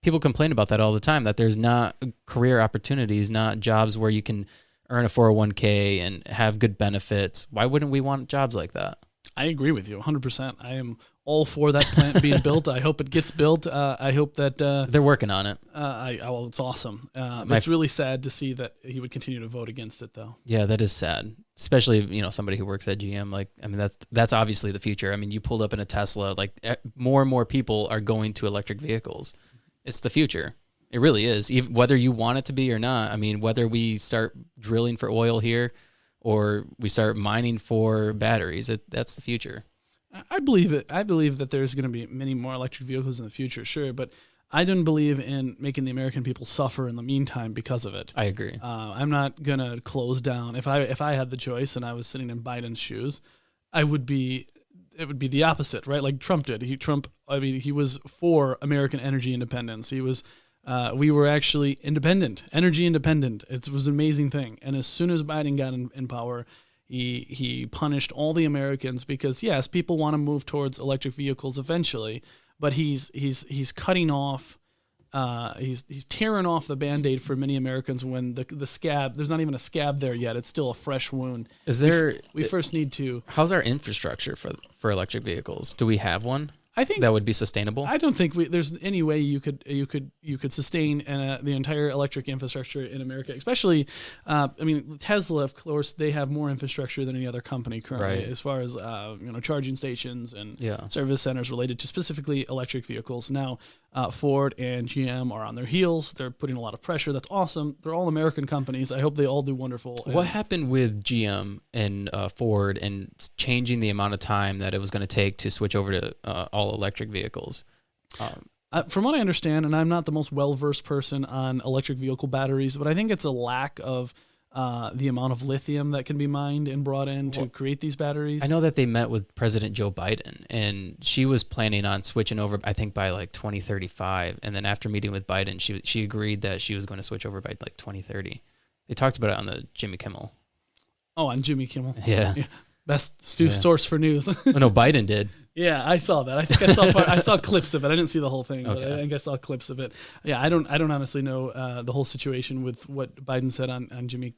People complain about that all the time, that there's not career opportunities, not jobs where you can earn a 401k and have good benefits. Why wouldn't we want jobs like that? I agree with you 100%. I am all for that plant being built. I hope it gets built. I hope that they're working on it. Well, it's awesome. It's really sad to see that he would continue to vote against it, though. Yeah, that is sad. Especially somebody who works at GM. That's obviously the future. You pulled up in a Tesla. More and more people are going to electric vehicles. It's the future. It really is. Even whether you want it to be or not. Whether we start drilling for oil here, or we start mining for batteries, that's the future. I believe it. I believe that there's going to be many more electric vehicles in the future, sure, but I didn't believe in making the American people suffer in the meantime because of it. I agree. I'm not going to close down. If I had the choice and I was sitting in Biden's shoes, it would be the opposite, right? Like Trump did. He was for American energy independence. We were actually independent, energy independent. It was an amazing thing. And as soon as Biden got in power, he punished all the Americans because, yes, people want to move towards electric vehicles eventually, but he's cutting off, he's tearing off the Band-Aid for many Americans when the scab, there's not even a scab there yet. It's still a fresh wound. We first need to. How's our infrastructure for electric vehicles? Do we have one? I think that would be sustainable. I don't think there's any way you could sustain the entire electric infrastructure in America. Especially, Tesla, of course, they have more infrastructure than any other company currently, as far as charging stations and service centers related to specifically electric vehicles. Now, Ford and GM are on their heels. They're putting a lot of pressure. That's awesome. They're all American companies. I hope they all do wonderful. What happened with GM and Ford and changing the amount of time that it was going to take to switch over to all electric vehicles? From what I understand, and I'm not the most well-versed person on electric vehicle batteries, but I think it's a lack of the amount of lithium that can be mined and brought in to create these batteries. I know that they met with President Joe Biden, and she was planning on switching over, I think, by like 2035. And then after meeting with Biden, she agreed that she was going to switch over by like 2030. They talked about it on the Jimmy Kimmel. Oh, on Jimmy Kimmel. Yeah. Best source for news. Oh, no, Biden did. Yeah, I saw that. I think I saw clips of it. I didn't see the whole thing, but I think I saw clips of it. Yeah, I don't honestly know the whole situation with what Biden said on Jimmy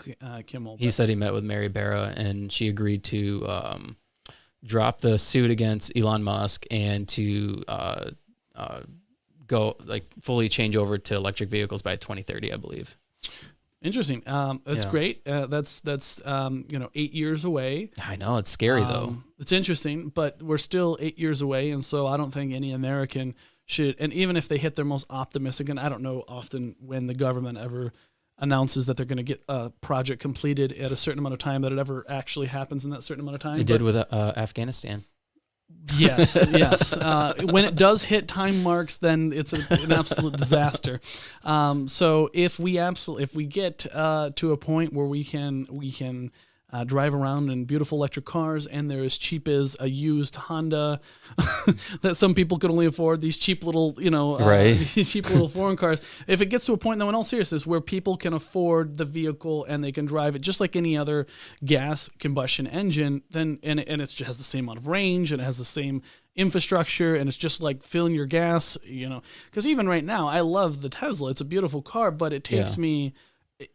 Kimmel. He said he met with Mary Barra, and she agreed to drop the suit against Elon Musk and to go like fully change over to electric vehicles by 2030, I believe. Interesting. That's great. That's 8 years away. I know, it's scary though. It's interesting, but we're still 8 years away, and so I don't think any American should. And even if they hit their most optimistic, and I don't know often when the government ever announces that they're going to get a project completed at a certain amount of time, that it ever actually happens in that certain amount of time. It did with Afghanistan. Yes. When it does hit time marks, then it's an absolute disaster. So if we get to a point where we can drive around in beautiful electric cars, and they're as cheap as a used Honda that some people could only afford, these cheap little, these cheap little foreign cars. If it gets to a point, though, in all seriousness, where people can afford the vehicle and they can drive it just like any other gas combustion engine, then and it just has the same amount of range, and it has the same infrastructure, and it's just like filling your gas, because even right now, I love the Tesla. It's a beautiful car, but it takes me,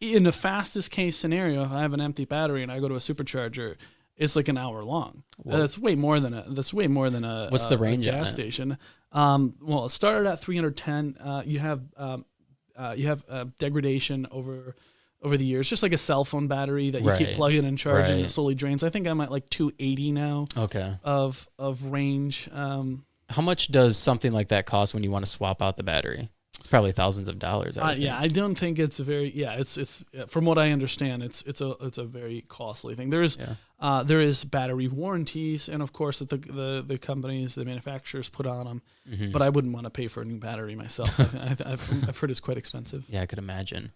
in the fastest case scenario, if I have an empty battery and I go to a supercharger, it's like an hour long. That's way more than a. What's the range gas station? Well, it started at 310. You have degradation over the years, just like a cell phone battery that you keep plugging and charging. And it slowly drains. I think I'm at like 280 now. Okay. Of range. How much does something like that cost when you want to swap out the battery? It's probably thousands of dollars. I don't think it's a very it's from what I understand, it's a very costly thing. There is battery warranties, and of course that the companies, the manufacturers put on them. Mm-hmm. But I wouldn't want to pay for a new battery myself. I've heard it's quite expensive. Yeah, I could imagine.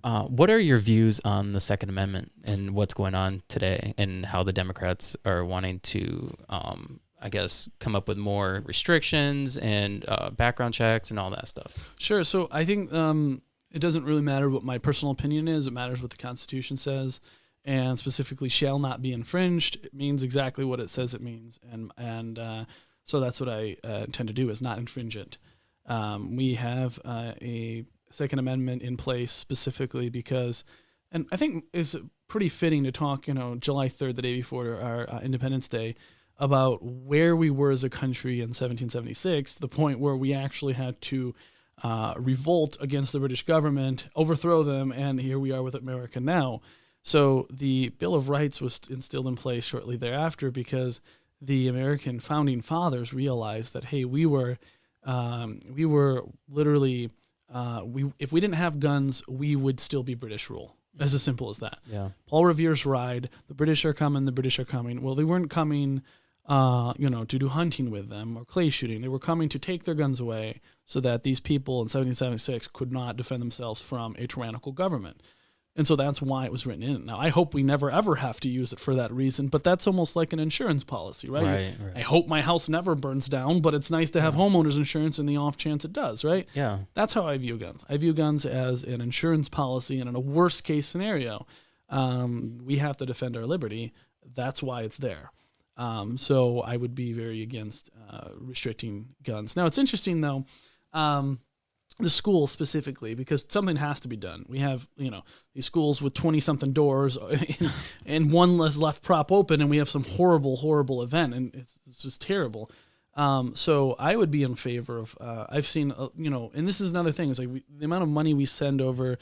What are your views on the Second Amendment and what's going on today, and how the Democrats are wanting to I guess, come up with more restrictions and background checks and all that stuff? Sure. So I think it doesn't really matter what my personal opinion is. It matters what the Constitution says, and specifically shall not be infringed. It means exactly what it says it means. And so that's what I intend to do, is not infringe it. We have a Second Amendment in place specifically because, and I think it's pretty fitting to talk, July 3rd, the day before our Independence Day, about where we were as a country in 1776, the point where we actually had to revolt against the British government, overthrow them, and here we are with America now. So the Bill of Rights was instilled in place shortly thereafter because the American founding fathers realized that, hey, we were literally, if we didn't have guns, we would still be British rule. As simple as that. Yeah. Paul Revere's ride, the British are coming, the British are coming. Well, they weren't coming to do hunting with them or clay shooting. They were coming to take their guns away so that these people in 1776 could not defend themselves from a tyrannical government. And so that's why it was written in. Now, I hope we never, ever have to use it for that reason, but that's almost like an insurance policy, right? Right. I hope my house never burns down, but it's nice to have homeowners insurance in the off chance it does, right? Yeah. That's how I view guns. I view guns as an insurance policy, and in a worst case scenario, we have to defend our liberty. That's why it's there. So I would be very against restricting guns. Now, it's interesting, though, the schools specifically, because something has to be done. We have, these schools with 20-something doors and one left prop open, and we have some horrible event, and it's just terrible. So I would be in favor of, I've seen, and this is another thing, is like the amount of money we send over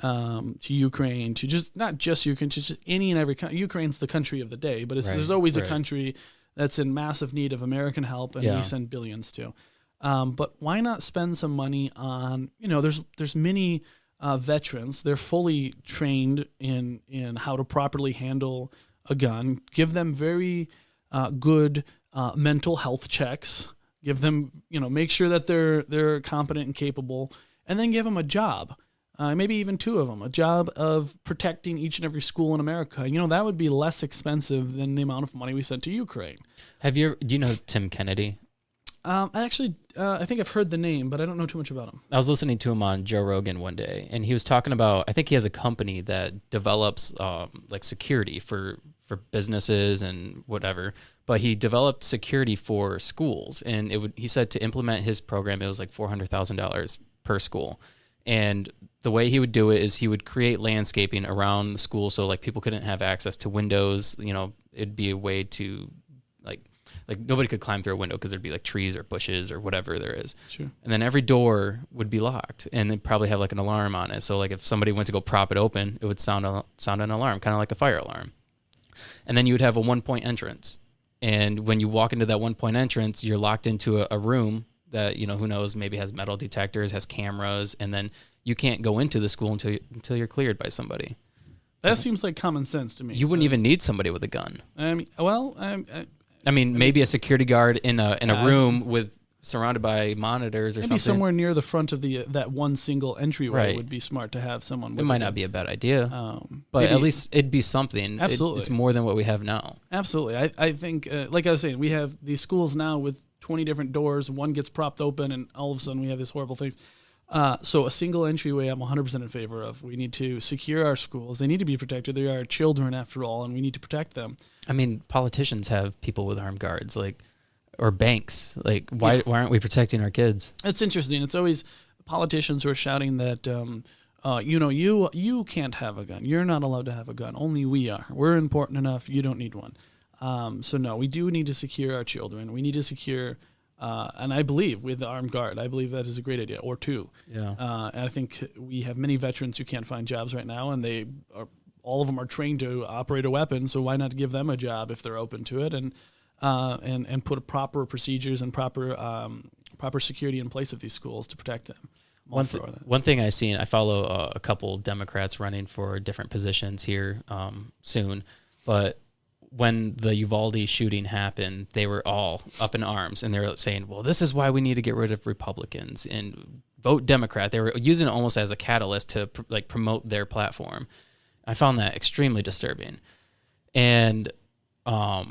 to Ukraine, to not just Ukraine, to just any and every country. Ukraine's the country of the day, but there's always a country that's in massive need of American help, and we send billions to. But why not spend some money on, there's many veterans. They're fully trained in how to properly handle a gun. Give them very good mental health checks. give them, make sure that they're competent and capable, and then give them a job. Maybe even two of them, a job of protecting each and every school in America. That would be less expensive than the amount of money we sent to Ukraine. Do you know Tim Kennedy? I think I've heard the name, but I don't know too much about him. I was listening to him on Joe Rogan one day, and he was talking about, I think he has a company that develops like security for businesses and whatever, but he developed security for schools, and he said to implement his program, it was like $400,000 per school. And the way he would do it is he would create landscaping around the school, so like people couldn't have access to windows. It'd be a way to like nobody could climb through a window because there'd be like trees or bushes or whatever there is. Sure. And then every door would be locked, and they'd probably have like an alarm on it. So like if somebody went to go prop it open, it would sound an alarm, kind of like a fire alarm. And then you would have a 1-point entrance. And when you walk into that 1-point entrance, you're locked into a room that, who knows, maybe has metal detectors, has cameras, and then you can't go into the school until you're cleared by somebody. That seems like common sense to me. You wouldn't even need somebody with a gun. Maybe a security guard in a room with surrounded by monitors or something. Maybe somewhere near the front of that one single entryway would be smart to have someone with it. Might not be a bad idea, but at least it'd be something. Absolutely. It's more than what we have now. Absolutely. I think, like I was saying, we have these schools now with 20 different doors. One gets propped open, and all of a sudden we have these horrible things. So a single entryway, I'm 100% in favor of. We need to secure our schools. They need to be protected. They are children, after all, and we need to protect them. Politicians have people with armed guards, or banks. Why aren't we protecting our kids? It's interesting. It's always politicians who are shouting that, you can't have a gun. You're not allowed to have a gun. Only we are. We're important enough. You don't need one. So no, we do need to secure our children. We need to secure, and I believe with the armed guard, I believe that is a great idea, or two. Yeah. And I think we have many veterans who can't find jobs right now, and all of them are trained to operate a weapon. So why not give them a job if they're open to it, and put proper procedures and proper security in place of these schools to protect them. One thing I seen, I follow a couple Democrats running for different positions here soon, but when the Uvalde shooting happened, they were all up in arms, and they were saying, well, this is why we need to get rid of Republicans and vote Democrat. They were using it almost as a catalyst to promote their platform. I found that extremely disturbing. And I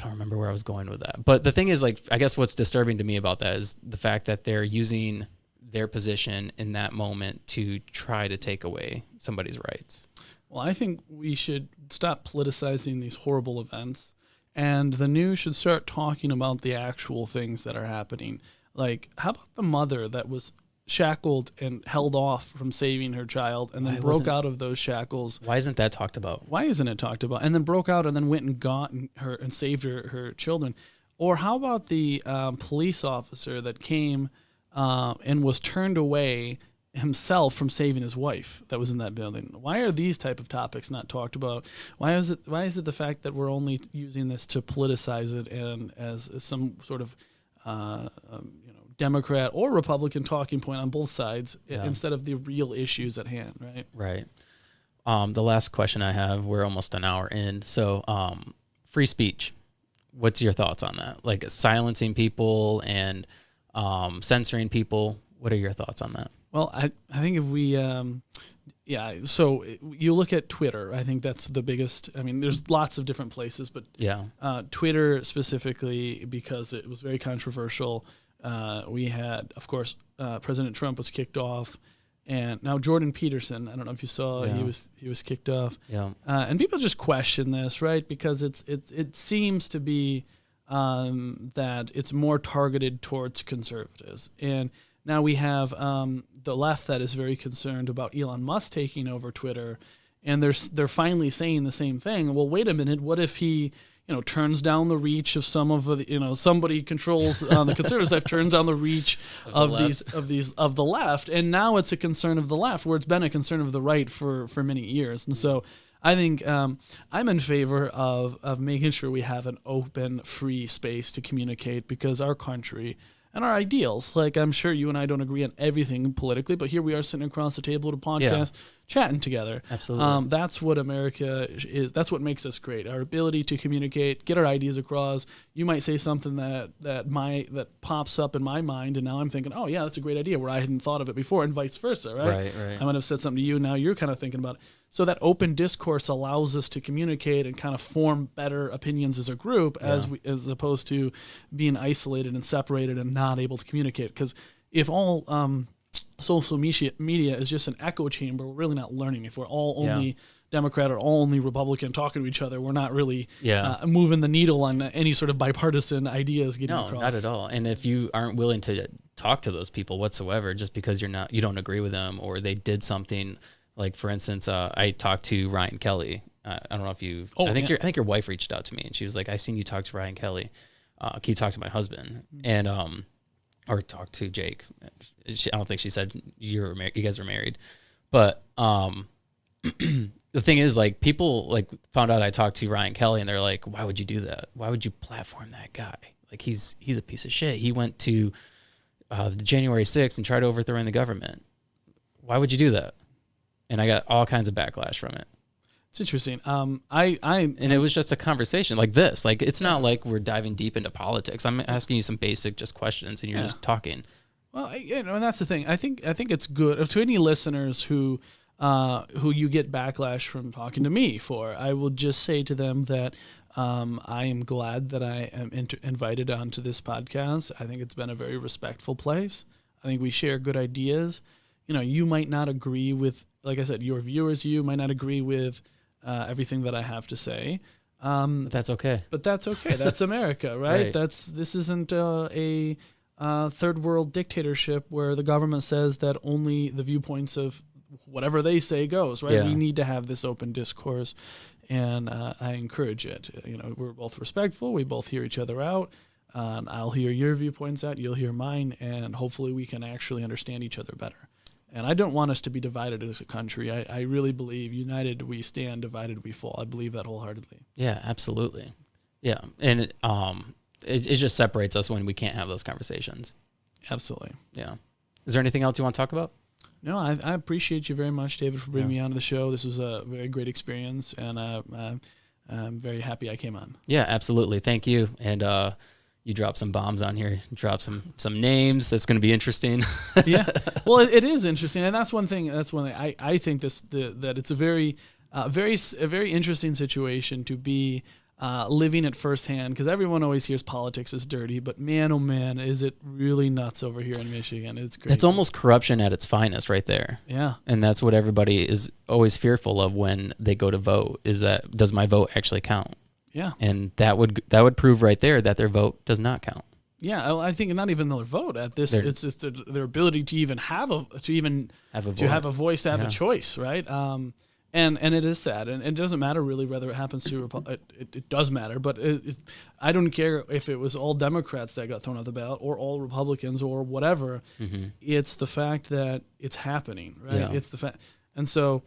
don't remember where I was going with that. But the thing is, I guess what's disturbing to me about that is the fact that they're using their position in that moment to try to take away somebody's rights. Well, I think we should stop politicizing these horrible events, and the news should start talking about the actual things that are happening. Like, how about the mother that was shackled and held off from saving her child, and then broke out of those shackles? Why isn't that talked about? Why isn't it talked about? And then broke out and then went and got her and saved her children. Or how about the police officer that came and was turned away himself from saving his wife that was in that building? Why are these type of topics not talked about? Why is it the fact that we're only using this to politicize it and as some sort of Democrat or Republican talking point on both sides instead of the real issues at hand, right? Right. The last question I have, we're almost an hour in. So free speech, what's your thoughts on that? Like silencing people and censoring people. What are your thoughts on that? Well, I think if we, so you look at Twitter, I think that's the biggest. There's lots of different places, but Twitter specifically, because it was very controversial. We had, of course, President Trump was kicked off, and now Jordan Peterson, I don't know if you saw, he was kicked off. Yeah. And people just question this, right? Because it seems to be that it's more targeted towards conservatives. And now we have the left that is very concerned about Elon Musk taking over Twitter, and they're finally saying the same thing. Well, wait a minute, what if he turns down the reach of some of the, somebody controls on the conservative side, turns down the reach of the left, and now it's a concern of the left, where it's been a concern of the right for many years. And so I think I'm in favor of making sure we have an open, free space to communicate, because our country and our ideals, like I'm sure you and I don't agree on everything politically, but here we are sitting across the table at a podcast chatting together. Absolutely. That's what America is. That's what makes us great. Our ability to communicate, get our ideas across. You might say something that pops up in my mind, and now I'm thinking, oh yeah, that's a great idea, where I hadn't thought of it before, and vice versa, right? Right. I might have said something to you, now you're kind of thinking about it. So that open discourse allows us to communicate and kind of form better opinions as a group, as opposed to being isolated and separated and not able to communicate. Because if all social media is just an echo chamber, we're really not learning. If we're all only Democrat or all only Republican talking to each other, we're not really moving the needle on any sort of bipartisan ideas getting across. No, not at all. And if you aren't willing to talk to those people whatsoever, just because you don't agree with them, or they did something, like for instance, I talked to Ryan Kelly. I don't know if you. I think your wife reached out to me, and she was like, "I seen you talk to Ryan Kelly. Can you talk to my husband?" And or talk to Jake. I don't think she said you guys were married, but the thing is, like, people like found out I talked to Ryan Kelly, and they're like, "Why would you do that? Why would you platform that guy? Like, he's a piece of shit. He went to the January 6th and tried overthrowing the government. Why would you do that?" And I got all kinds of backlash from it. It's interesting. And it was just a conversation like this. Like, it's not like we're diving deep into politics. I'm asking you some basic just questions, and you're just talking. Well, and that's the thing. I think it's good to any listeners who you get backlash from talking to me for. I will just say to them that I am glad that I am invited onto this podcast. I think it's been a very respectful place. I think we share good ideas. You might not agree with, like I said, your viewers. You might not agree with everything that I have to say. But that's okay. That's America, right? Right. This isn't a third world dictatorship where the government says that only the viewpoints of whatever they say goes, right? Yeah. We need to have this open discourse, and I encourage it. We're both respectful. We both hear each other out. I'll hear your viewpoints out. You'll hear mine, and hopefully we can actually understand each other better. And I don't want us to be divided as a country. I really believe united we stand, divided we fall. I believe that wholeheartedly. Yeah, absolutely. Yeah, and it just separates us when we can't have those conversations. Absolutely. Yeah. Is there anything else you want to talk about? No, I appreciate you very much, David, for bringing me onto the show. This was a very great experience, and I'm very happy I came on. Yeah, absolutely. Thank you. And you dropped some bombs on here. Drop some names. That's going to be interesting. Yeah. Well, it is interesting, and that's one thing. I think that it's a very interesting situation to be living it firsthand, because everyone always hears politics is dirty, but man, oh man, is it really nuts over here in Michigan. It's crazy. That's almost corruption at its finest right there. Yeah. And that's what everybody is always fearful of when they go to vote, is that, does my vote actually count? Yeah. And that would prove right there that their vote does not count. Yeah, I think not even their vote at this. It's just their ability to even have a voice, to have a choice, right? And it is sad, and it doesn't matter really whether it happens to it does matter, but I don't care if it was all Democrats that got thrown off the ballot or all Republicans or whatever. Mm-hmm. It's the fact that it's happening, right? Yeah. It's the fact, and so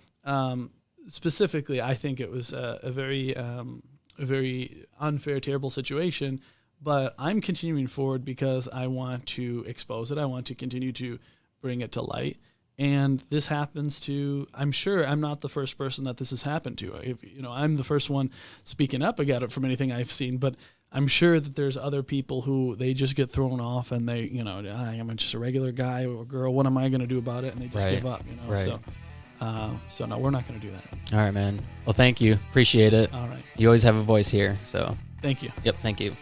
specifically, I think it was a very unfair, terrible situation. But I'm continuing forward because I want to expose it. I want to continue to bring it to light. And this happens to, I'm sure I'm not the first person that this has happened to. I'm the first one speaking up about it from anything I've seen, but I'm sure that there's other people who they just get thrown off and they, I'm just a regular guy or girl. What am I going to do about it? And they just give up, Right. So no, we're not going to do that. All right, man. Well, thank you. Appreciate it. All right. You always have a voice here. So thank you. Yep. Thank you.